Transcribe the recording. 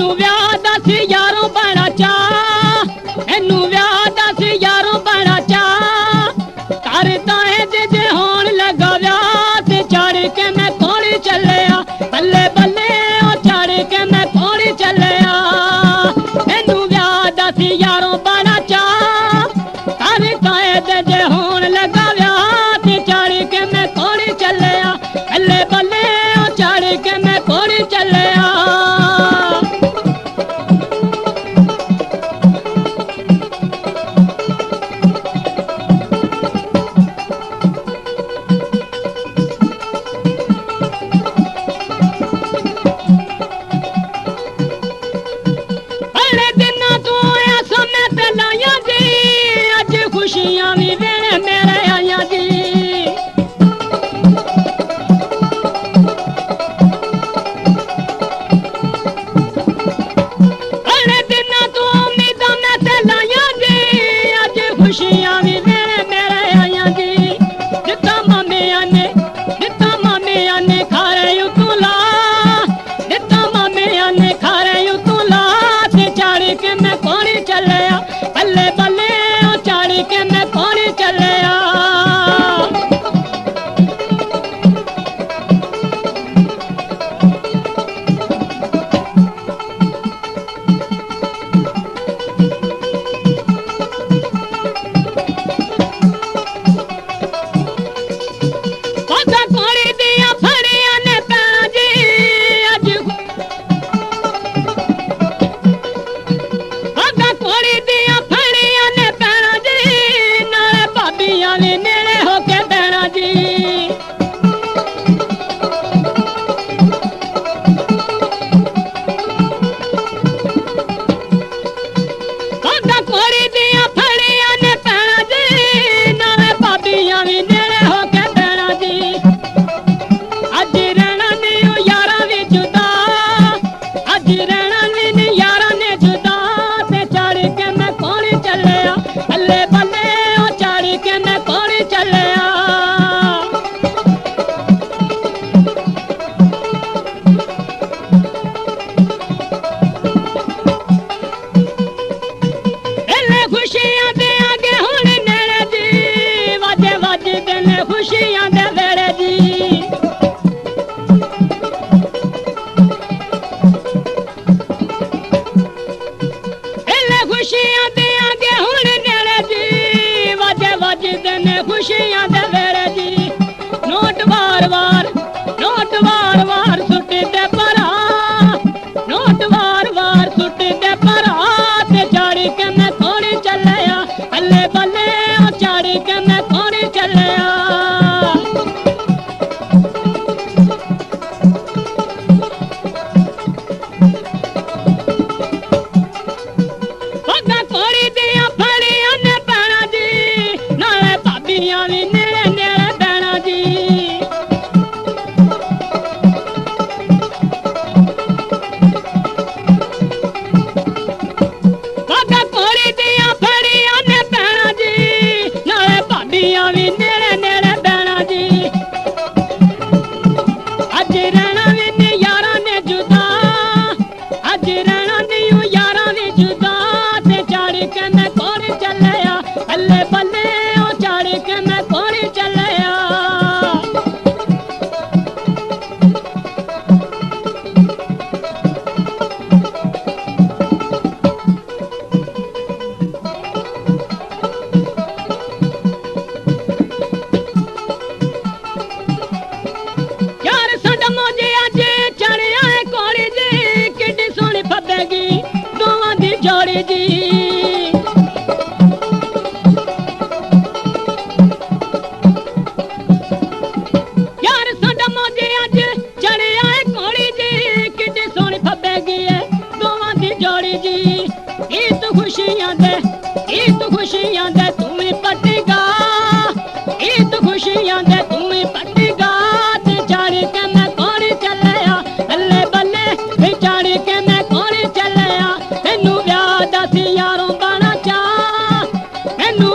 ਇਹਨੂੰ ਵਿਆਹ ਦਾ ਸੀ ਯਾਰੋਂ ਬੜਾ ਚਾਅ, ਇਹਨੂੰ ਵਿਆਹ ਦਾ ਸੀ ਯਾਰੋਂ ਬੜਾ ਚਾਅ। ਕਰਦਾ ਏ ਜੇ ਹੋਣ ਲੱਗਾ ਵਿਆਹ ਤੇ ਚੜ ਕੇ ਮੈਂ ਕੋਲ ਚੱਲਿਆ, ਬੱਲੇ ਬੱਲੇ ਉਹ ਚੜ ਕੇ ਮੈਂ ਕੋਲ ਚੱਲਿਆ। ਇਹਨੂੰ ਵਿਆਹ ਦਾ ਸੀ ਯਾਰੋਂ ਬੜਾ ਚਾਅ, ਕਰਦਾ ਏ ਜੇ ਹੋਣ ਲੱਗਾ ਵਿਆਹ ਤੇ ਚੜ ਕੇ ਮੈਂ ਕੋਲ ਚੱਲਿਆ, ਬੱਲੇ ਬੱਲੇ ਉਹ ਚੜ ਕੇ ਮੈਂ ਕੋਲ ਚੱਲਿਆ। खुशियां भी वेले मेरे आया जी, बड़े दिन तो उम्मीद मैं ते लाया जी, अज खुशियां भी वेले मेरे आया जी। जिता मामिया ने खारे तू ला, जिता मामिया ने खारे तू ला ते चढ़ के मैं कोनी चलिया, बल्ले बल्ले चढ़ के मैं कोनी चलिया। कोनी दिया फड़िया ने पैना जी, अज कोनी दिया फड़िया ने पैना जी, नाले भाबियां ने नेड़े होके बहना जी। कोनी दिया फड़िया ने पैना जी, नाले भाबियां ने नेड़े होके बहना जी। अज रहना नहीं यारा भी जुदा, अज रहना नहीं यारा ने जुदा, ते चढ़ के मैं कोनी चलिया, बल्ले बल्ले ओ चढ़ के मैं कोनी चलिया। एले खुशियां दे आगे हुण नेड़े जी, वाजे वाजदे ने खुशियां दे वेड़े जी। एले खुशियां दे आगे हुण नेड़े जी, वाजे वाजदे ने खुशियां दे वेड़े जी। नोट वार वार सुटदे परा, नोट वार सुटदे परा, ते चढ़ के मैं कोनी चलिया, बल्ले बल्ले ओ चढ़ के मैं कोनी चलिया। कोनी दिया फड़िया ने पैना जी, नाले भाबियां भी नेड़े नेड़े बहना जी। कोनी दिया फड़िया ने पैना जी, नाले भाबियां भी नेड़े नेड़े बहना जी। अज रहना भी नहीं यारा ने जुदा, अज रहना नहीं यारा ने जुदा, ते चढ़ के मैं कोनी चलिया, बल्ले बल्ले ओ चढ़ के मैं कोनी चलिया। यार साडा मौजे अज चढ़िया है कोली जी, किड्डी सोहनी फब्बेगी दोवां दी जोड़ी जी। यार साडा मौजे अज चढ़िया है कोली जी, किड्डी सोहनी फब्बेगी है दोवां दी जोड़ी जी। ईद खुशियां दे तुम ही पट्टीगा, ईद खुशियां दे तुम ही पट्टीगा, ते चढ़ के मैं कोनी चलिया, बल्ले बल्ले ते चढ़ के मैं कोनी चलिया। मैनू व्याह दा सी यारों बड़ा चाअ, मैनू